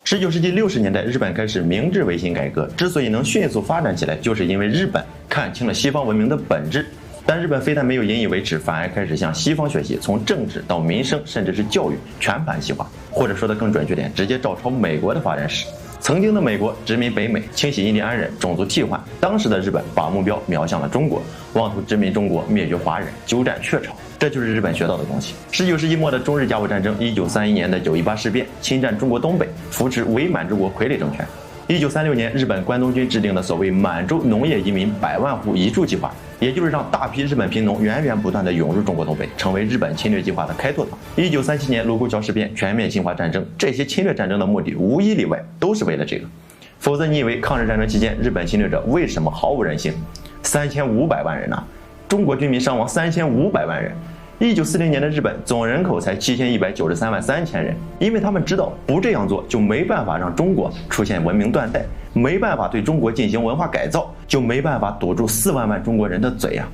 19世纪60年代，日本开始明治维新改革，之所以能迅速发展起来，就是因为日本看清了西方文明的本质。但日本非但没有引以为耻，反而开始向西方学习，从政治到民生，甚至是教育全盘西化，或者说的更准确点，直接照抄美国的发展史。曾经的美国殖民北美，清洗印第安人，种族替换；当时的日本把目标瞄向了中国，妄图殖民中国，灭绝华人，鸠占鹊巢。这就是日本学到的东西。19世纪末的中日甲午战争，1931年的9·18事变，侵占中国东北，扶持伪满洲国傀儡政权。1936年，日本关东军制定的所谓满洲农业移民100万户移住计划，也就是让大批日本贫农源源不断地涌入中国东北，成为日本侵略计划的开拓党。1937年卢沟桥事变，全面侵华战争，这些侵略战争的目的无一例外都是为了这个。否则你以为抗日战争期间日本侵略者为什么毫无人性？3500万人中国军民伤亡3500万人。1940年的日本总人口才7193万3千人，因为他们知道不这样做就没办法让中国出现文明断代，没办法对中国进行文化改造，就没办法堵住4万万中国人的嘴啊。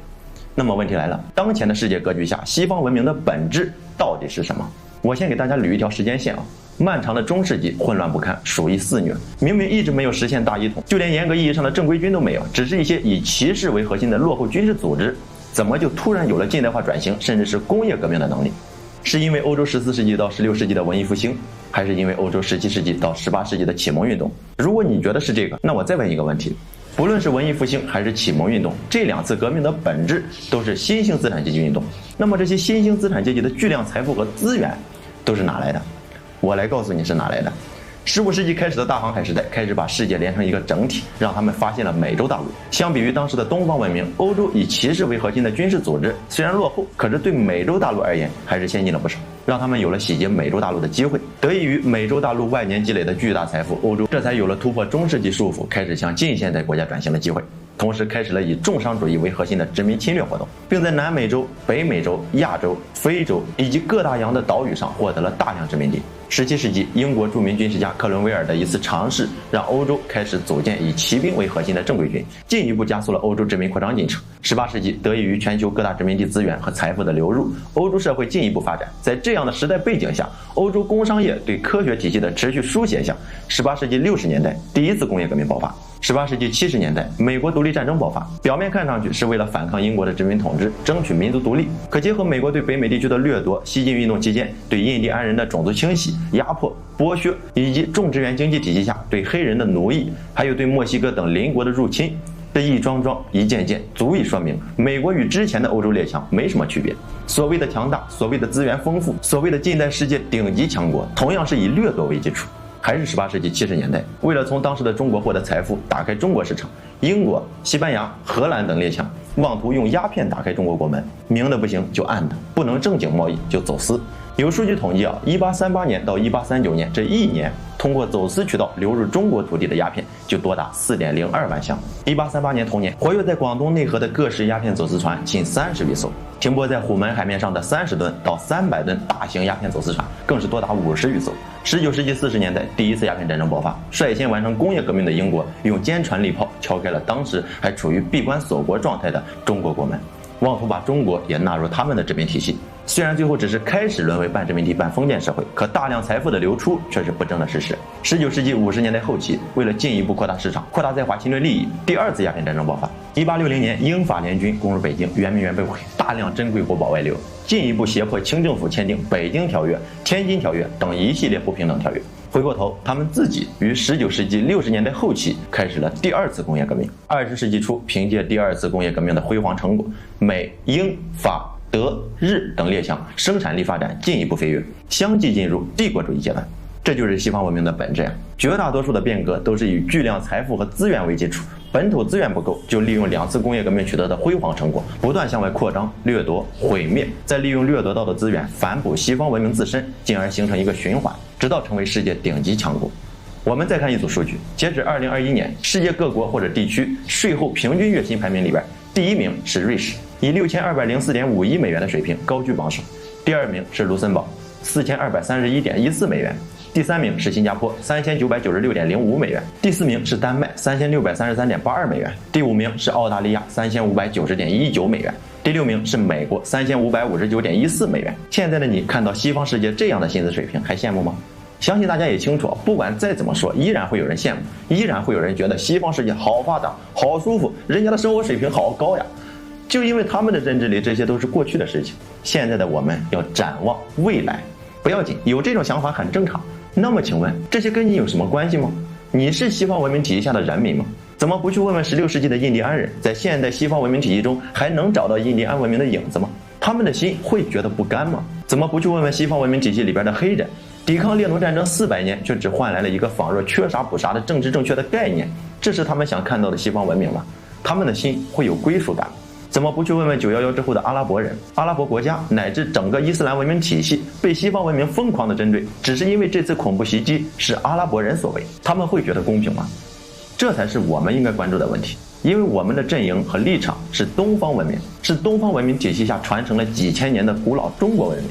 那么问题来了，当前的世界格局下，西方文明的本质到底是什么？我先给大家捋一条时间线漫长的中世纪混乱不堪，鼠疫肆虐，明明一直没有实现大一统，就连严格意义上的正规军都没有，只是一些以骑士为核心的落后军事组织，怎么就突然有了近代化转型，甚至是工业革命的能力？是因为欧洲14世纪到16世纪的文艺复兴，还是因为欧洲17世纪到18世纪的启蒙运动？如果你觉得是这个，那我再问一个问题，不论是文艺复兴还是启蒙运动，这2次革命的本质都是新兴资产阶级运动。那么这些新兴资产阶级的巨量财富和资源都是哪来的？我来告诉你是哪来的。15世纪开始的大航海时代开始把世界连成一个整体，让他们发现了美洲大陆。相比于当时的东方文明，欧洲以骑士为核心的军事组织虽然落后，可是对美洲大陆而言还是先进了不少，让他们有了洗劫美洲大陆的机会。得益于美洲大陆万年积累的巨大财富，欧洲这才有了突破中世纪束缚，开始向近现代国家转型的机会，同时开始了以重商主义为核心的殖民侵略活动，并在南美洲、北美洲、亚洲、非洲以及各大洋的岛屿上获得了大量殖民地。17世纪，英国著名军事家克伦威尔的一次尝试，让欧洲开始组建以骑兵为核心的正规军，进一步加速了欧洲殖民扩张进程。18世纪，得益于全球各大殖民地资源和财富的流入，欧洲社会进一步发展。在这样的时代背景下，欧洲工商业对科学体系的持续书写下，18世纪60年代第一次工业革命爆发。18世纪70年代，美国独立战争爆发，表面看上去是为了反抗英国的殖民统治，争取民族独立。可结合美国对北美地区的掠夺、西进运动期间对印第安人的种族清洗、压迫、剥削，以及种植园经济体系下对黑人的奴役，还有对墨西哥等邻国的入侵，这一桩桩一件件，足以说明美国与之前的欧洲列强没什么区别。所谓的强大，所谓的资源丰富，所谓的近代世界顶级强国，同样是以掠夺为基础。还是18世纪70年代，为了从当时的中国获得财富，打开中国市场，英国、西班牙、荷兰等列强妄图用鸦片打开中国国门，明的不行就暗的，不能正经贸易就走私。有数据统计1838年到1839年这一年，通过走私渠道流入中国土地的鸦片就多达4.02万箱。1838年同年，活跃在广东内河的各式鸦片走私船近30余艘，停泊在虎门海面上的30吨到300吨大型鸦片走私船更是多达50余艘。19世纪40年代，第一次鸦片战争爆发，率先完成工业革命的英国用坚船利炮敲开了当时还处于闭关锁国状态的中国国门，妄图把中国也纳入他们的殖民体系。虽然最后只是开始沦为半殖民地半封建社会，可大量财富的流出却是不争的事实。19世纪50年代后期，为了进一步扩大市场，扩大在华侵略利益，第2次鸦片战争爆发。1860年，英法联军攻入北京，圆明园被毁，大量珍贵国宝外流，进一步胁迫清政府签订《北京条约》《天津条约》等一系列不平等条约。回过头，他们自己于19世纪60年代后期开始了第2次工业革命。20世纪初，凭借第2次工业革命的辉煌成果，美、英、法、德、日等列强生产力发展进一步飞跃，相继进入帝国主义阶段。这就是西方文明的本质呀！绝大多数的变革都是以巨量财富和资源为基础，本土资源不够，就利用2次工业革命取得的辉煌成果，不断向外扩张、掠夺、毁灭，再利用掠夺到的资源反哺西方文明自身，进而形成一个循环，直到成为世界顶级强国。我们再看一组数据，截止2021年，世界各国或者地区税后平均月薪排名里边，第1名是瑞士，以6204.5亿美元的水平高居榜首；第2名是卢森堡，4231.14美元；第3名是新加坡，3996.05美元；第4名是丹麦，3633.82美元；第5名是澳大利亚，3590.19美元；第6名是美国，3559.14美元。现在的你看到西方世界这样的薪资水平，还羡慕吗？相信大家也清楚，不管再怎么说，依然会有人羡慕，依然会有人觉得西方世界好发达、好舒服，人家的生活水平好高呀。就因为他们的认知里，这些都是过去的事情。现在的我们要展望未来，不要紧，有这种想法很正常。那么请问，这些跟你有什么关系吗？你是西方文明体系下的人民吗？怎么不去问问16世纪的印第安人，在现代西方文明体系中还能找到印第安文明的影子吗？他们的心会觉得不甘吗？怎么不去问问西方文明体系里边的黑人，抵抗列侬战争400年，却只换来了一个仿若缺啥补啥的政治正确的概念？这是他们想看到的西方文明吗？他们的心会有归属感吗？怎么不去问问911之后的阿拉伯人、阿拉伯国家乃至整个伊斯兰文明体系被西方文明疯狂的针对，只是因为这次恐怖袭击是阿拉伯人所为，他们会觉得公平吗？这才是我们应该关注的问题。因为我们的阵营和立场是东方文明，是东方文明体系下传承了几千年的古老中国文明，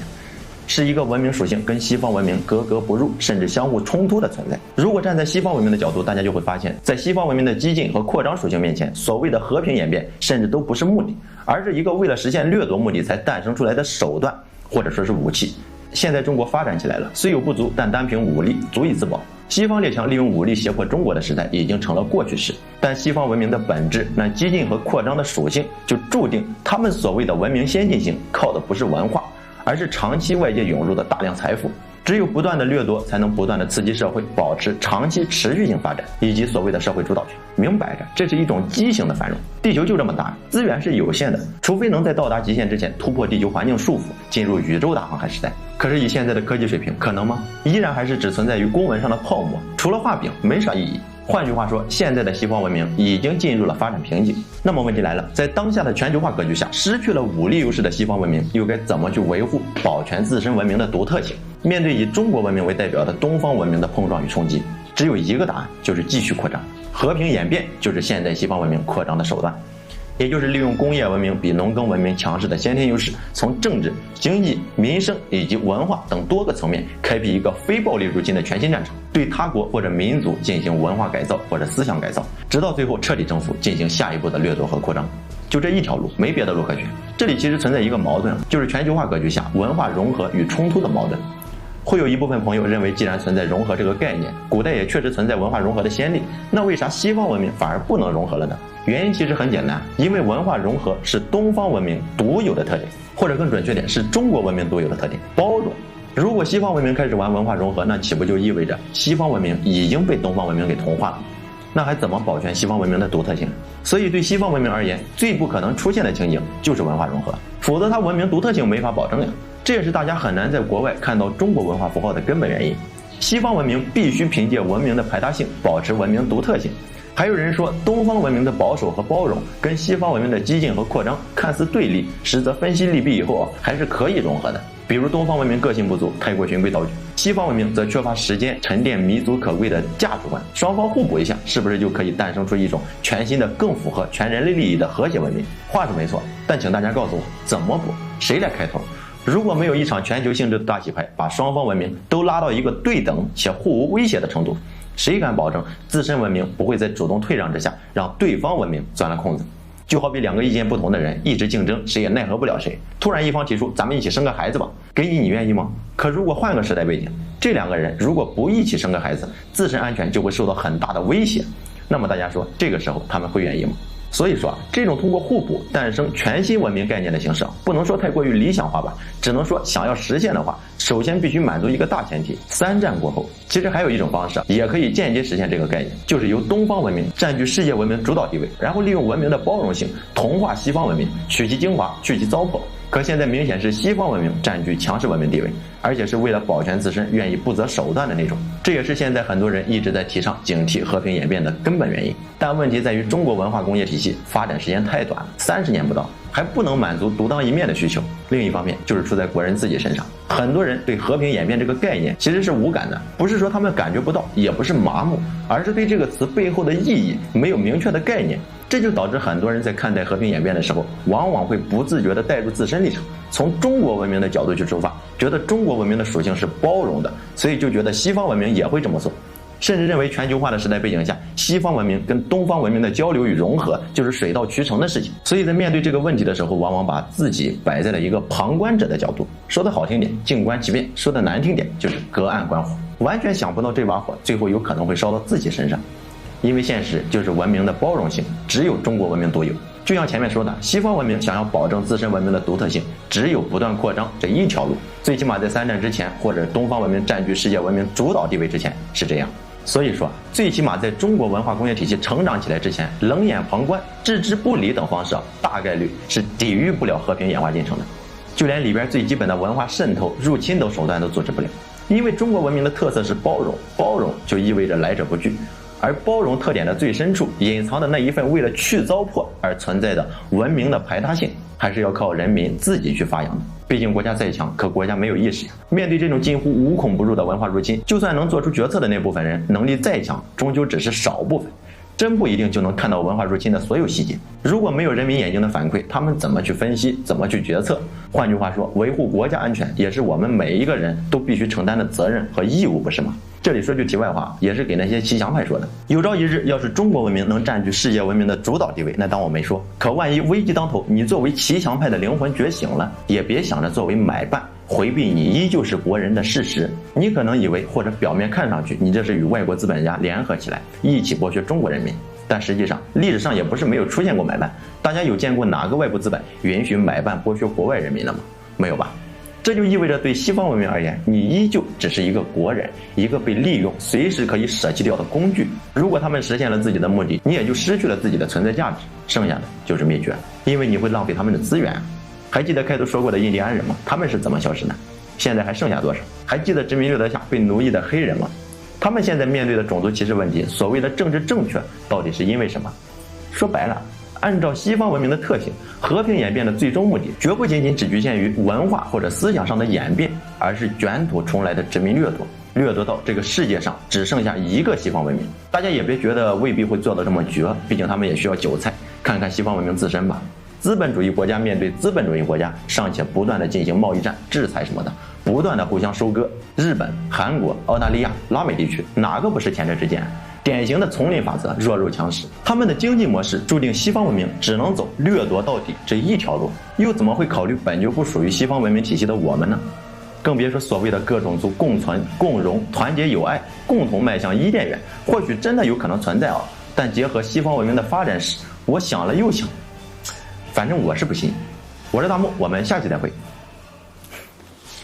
是一个文明属性跟西方文明格格不入，甚至相互冲突的存在。如果站在西方文明的角度，大家就会发现，在西方文明的激进和扩张属性面前，所谓的和平演变甚至都不是目的，而是一个为了实现掠夺目的才诞生出来的手段，或者说是武器。现在中国发展起来了，虽有不足，但单凭武力足以自保。西方列强利用武力胁迫中国的时代已经成了过去式，但西方文明的本质，那激进和扩张的属性，就注定他们所谓的文明先进性靠的不是文化，而是长期外界涌入的大量财富。只有不断的掠夺，才能不断的刺激社会保持长期持续性发展，以及所谓的社会主导权。明摆着，这是一种畸形的繁荣。地球就这么大，资源是有限的，除非能在到达极限之前突破地球环境束缚，进入宇宙大航海时代。可是以现在的科技水平，可能吗？依然还是只存在于公文上的泡沫，除了画饼没啥意义。换句话说，现在的西方文明已经进入了发展瓶颈。那么问题来了，在当下的全球化格局下，失去了武力优势的西方文明又该怎么去维护保全自身文明的独特性？面对以中国文明为代表的东方文明的碰撞与冲击，只有一个答案，就是继续扩张。和平演变就是现代西方文明扩张的手段，也就是利用工业文明比农耕文明强势的先天优势，从政治、经济、民生以及文化等多个层面开辟一个非暴力入侵的全新战场，对他国或者民族进行文化改造或者思想改造，直到最后彻底征服，进行下一步的掠夺和扩张。就这一条路，没别的路可选。这里其实存在一个矛盾，就是全球化格局下文化融合与冲突的矛盾。会有一部分朋友认为，既然存在融合这个概念，古代也确实存在文化融合的先例，那为啥西方文明反而不能融合了呢？原因其实很简单，因为文化融合是东方文明独有的特点，或者更准确点，是中国文明独有的特点——包容。如果西方文明开始玩文化融合，那岂不就意味着西方文明已经被东方文明给同化了？那还怎么保全西方文明的独特性？所以对西方文明而言，最不可能出现的情景就是文化融合，否则它文明独特性没法保证呀。这也是大家很难在国外看到中国文化符号的根本原因。西方文明必须凭借文明的排他性保持文明独特性。还有人说，东方文明的保守和包容跟西方文明的激进和扩张看似对立，实则分析利弊以后还是可以融合的。比如东方文明个性不足，太过循规蹈矩，西方文明则缺乏时间沉淀弥足可贵的价值观，双方互补一下，是不是就可以诞生出一种全新的更符合全人类利益的和谐文明？话是没错，但请大家告诉我，怎么补？谁来开头？如果没有一场全球性质的大洗牌，把双方文明都拉到一个对等且互无威胁的程度，谁敢保证自身文明不会在主动退让之下让对方文明钻了空子？就好比两个意见不同的人一直竞争，谁也奈何不了谁。突然一方提出咱们一起生个孩子吧，给你愿意吗？可如果换个时代背景，这两个人如果不一起生个孩子，自身安全就会受到很大的威胁。那么大家说，这个时候他们会愿意吗？所以说，这种通过互补诞生全新文明概念的形式，不能说太过于理想化吧，只能说想要实现的话，首先必须满足一个大前提：三战过后。其实还有一种方式，也可以间接实现这个概念，就是由东方文明占据世界文明主导地位，然后利用文明的包容性同化西方文明，取其精华，去其糟粕。可现在明显是西方文明占据强势文明地位，而且是为了保全自身愿意不择手段的那种。这也是现在很多人一直在提倡警惕和平演变的根本原因。但问题在于，中国文化工业体系发展时间太短了，30年不到，还不能满足独当一面的需求。另一方面就是出在国人自己身上，很多人对和平演变这个概念其实是无感的，不是说他们感觉不到，也不是麻木，而是对这个词背后的意义没有明确的概念。这就导致很多人在看待和平演变的时候，往往会不自觉地带入自身立场，从中国文明的角度去出发，觉得中国文明的属性是包容的，所以就觉得西方文明也会这么做，甚至认为全球化的时代背景下，西方文明跟东方文明的交流与融合就是水到渠成的事情。所以在面对这个问题的时候，往往把自己摆在了一个旁观者的角度，说的好听点，静观其变；说的难听点，就是隔岸观火。完全想不到这把火最后有可能会烧到自己身上。因为现实就是文明的包容性只有中国文明独有。就像前面说的，西方文明想要保证自身文明的独特性，只有不断扩张这一条路，最起码在3战之前，或者东方文明占据世界文明主导地位之前是这样。所以说，最起码在中国文化工业体系成长起来之前，冷眼旁观、置之不理等方式大概率是抵御不了和平演化进程的。就连里边最基本的文化渗透、入侵等手段都阻止不了。因为中国文明的特色是包容，包容就意味着来者不拒，而包容特点的最深处隐藏的那一份为了去糟粕而存在的文明的排他性，还是要靠人民自己去发扬的。毕竟国家再强，可国家没有意识呀。面对这种近乎无孔不入的文化入侵，就算能做出决策的那部分人能力再强，终究只是少部分，真不一定就能看到文化入侵的所有细节。如果没有人民眼睛的反馈，他们怎么去分析，怎么去决策？换句话说，维护国家安全也是我们每一个人都必须承担的责任和义务，不是吗？这里说句题外话，也是给那些骑墙派说的。有朝一日，要是中国文明能占据世界文明的主导地位，那当我没说。可万一危机当头，你作为骑墙派的灵魂觉醒了，也别想着作为买办回避你依旧是国人的事实。你可能以为，或者表面看上去，你这是与外国资本家联合起来，一起剥削中国人民。但实际上，历史上也不是没有出现过买办。大家有见过哪个外部资本允许买办剥削国外人民的吗？没有吧？这就意味着对西方文明而言，你依旧只是一个国人，一个被利用、随时可以舍弃掉的工具。如果他们实现了自己的目的，你也就失去了自己的存在价值，剩下的就是灭绝，因为你会浪费他们的资源。还记得开头说过的印第安人吗？他们是怎么消失的？现在还剩下多少？还记得殖民掠夺下被奴役的黑人吗？他们现在面对的种族歧视问题，所谓的政治正确，到底是因为什么？说白了，按照西方文明的特性，和平演变的最终目的绝不仅仅只局限于文化或者思想上的演变，而是卷土重来的殖民掠夺，掠夺到这个世界上只剩下一个西方文明。大家也别觉得未必会做到这么绝，毕竟他们也需要韭菜。看看西方文明自身吧，资本主义国家面对资本主义国家，尚且不断的进行贸易战、制裁什么的，不断的互相收割。日本、韩国、澳大利亚、拉美地区哪个不是前车之鉴？典型的丛林法则，弱肉强食。他们的经济模式注定西方文明只能走掠夺到底这一条路，又怎么会考虑本就不属于西方文明体系的我们呢？更别说所谓的各种族共存、共荣、团结友爱，共同迈向伊甸园，或许真的有可能存在但结合西方文明的发展史，我想了又想，反正我是不信。我是大木，我们下期再会。